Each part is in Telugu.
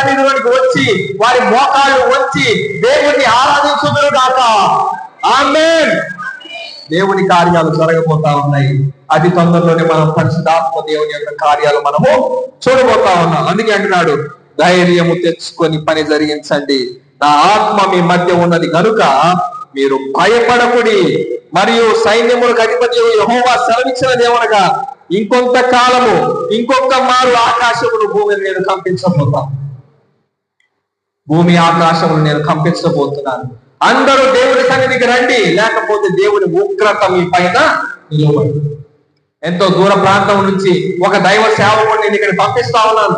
సన్నిధిలోనికి వచ్చి వారి మోకాళ్ళు వచ్చి దేవుణ్ణి ఆరాధించుదురు గాక. ఆమేన్. దేవుని కార్యాలు జరగబోతా ఉన్నాయి. అతి తొందరలోనే మనం పరిశుద్ధాత్మ దేవుని యొక్క కార్యాలు మనము చూడబోతా ఉన్నాం. అందుకే అంటున్నాడు, ధైర్యము తెచ్చుకొని పని జరిగించండి, నా ఆత్మ మీ మధ్య ఉన్నది కనుక మీరు భయపడకుడి. మరియు సైన్యములకు అధిపతి యెహోవా సెలవిచ్చినదేమనగా, ఇంకొంత కాలము ఇంకొక మారు ఆకాశమును భూమిని నేను కంపించబోతాను. భూమి ఆకాశమును నేను కంపించబోతున్నాను. అందరూ దేవుడి సన్నిధికి రండి, లేకపోతే దేవుని ఉగ్రత మీ పైన నిలబడు. ఎంతో దూర ప్రాంతం నుంచి ఒక దైవ సేవకుడిని నేను ఇక్కడ పంపిస్తా ఉన్నాను.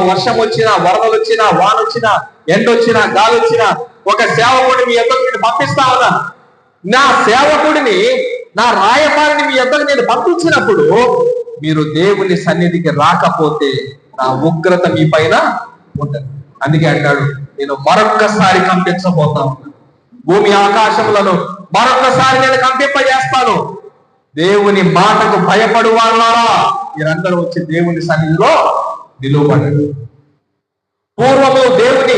వర్షం వచ్చినా, వరదలు వచ్చినా, వాన వచ్చినా, ఎండ వచ్చినా, గాలి వచ్చినా, ఒక సేవకుడిని మీ యొద్దకు నేను పంపిస్తా ఉన్నాను. నా సేవకుడిని, నా రాయబారిని మీ యొద్దకు నేను పంపించినప్పుడు మీరు దేవుని సన్నిధికి రాకపోతే నా ఉగ్రత మీ పైన ఉంటుంది. అందుకే అంటాడు, నేను మరొక్కసారి కంపించబోతా ఉన్నాను. భూమి ఆకాశములను మరొక్కసారి నేను కంపింపజేస్తాను. దేవుని మాటకు భయపడు వాళ్ళారా, మీరందరూ వచ్చి దేవుని సన్నిధిలో నిలువబడండి. పూర్వము దేవుని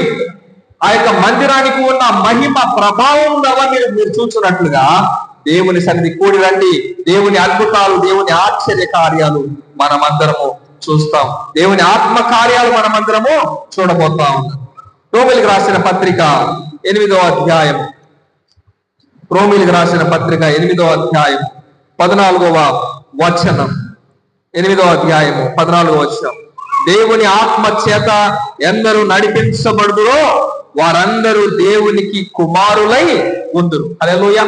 ఆ యొక్క మందిరానికి ఉన్న మహిమ ప్రభావం మీరు చూస్తున్నట్లుగా దేవుని సన్నిధి కూడి రండి. దేవుని అద్భుతాలు, దేవుని ఆశ్చర్య కార్యాలు మనమందరము చూస్తాం. దేవుని ఆత్మ కార్యాలు మనమందరము చూడబోతా ఉన్నాం. రోమీయులకు రాసిన పత్రిక 8వ అధ్యాయం, రోమీయులకు రాసిన పత్రిక 8వ అధ్యాయం 14వ వచనం. 8వ అధ్యాయము 14వ వచనం. దేవుని ఆత్మ చేత ఎందరూ నడిపించబడుదురో వారందరూ దేవునికి కుమారులై ఉందురు. హల్లెలూయా.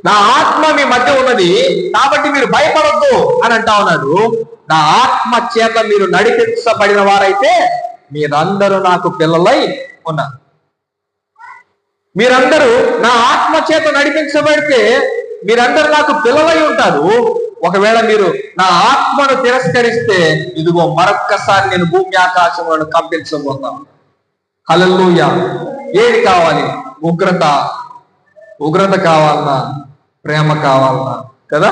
నా ఆత్మ మీ మధ్య ఉన్నది కాబట్టి మీరు భయపడొద్దు అని అంటా ఉన్నాడు. నా ఆత్మ చేత మీరు నడిపించబడిన వారైతే మీరందరూ నాకు పిల్లలై ఉన్నారు. మీరందరూ నా ఆత్మ చేత నడిపించబడితే మీరందరూ నాకు పిల్లలై ఉంటారు. ఒకవేళ మీరు నా ఆత్మను తిరస్కరిస్తే ఇదిగో మరొక్కసారి నేను భూమి ఆకాశములను కంపించబోతాను. హల్లెలూయా. ఏది కావాలి? ఉగ్రత కావాలన్నా, ప్రేమ కావాలన్నా కదా?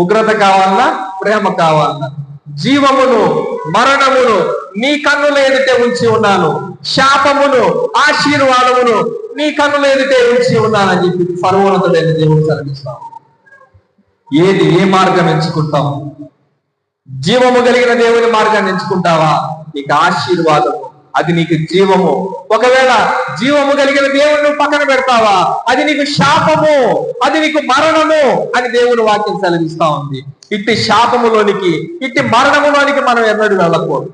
ఉగ్రత కావాలన్నా, ప్రేమ కావాలన్నా. జీవమును మరణమును నీ కన్నుల ఎదుటే ఉంచి ఉన్నాను, శాపమును ఆశీర్వాదమును నీ కన్నుల ఎదుటే ఉంచి ఉన్నానని చెప్పి సర్వోన్నతుడైన దేవుడు సెలవిస్తాం. ఏ మార్గం ఎంచుకుంటావు? జీవము కలిగిన దేవుని మార్గాన్ని ఎంచుకుంటావా? నీకు ఆశీర్వాదము, అది నీకు జీవము. ఒకవేళ జీవము కలిగిన దేవుని పక్కన పెడతావా, అది నీకు శాపము, అది నీకు మరణము అని దేవుని వాక్యం సెలవిస్తా ఉంది. ఇట్టి శాపములోనికి, ఇట్టి మరణములోనికి మనం ఎన్నడూ వెళ్ళకూడదు.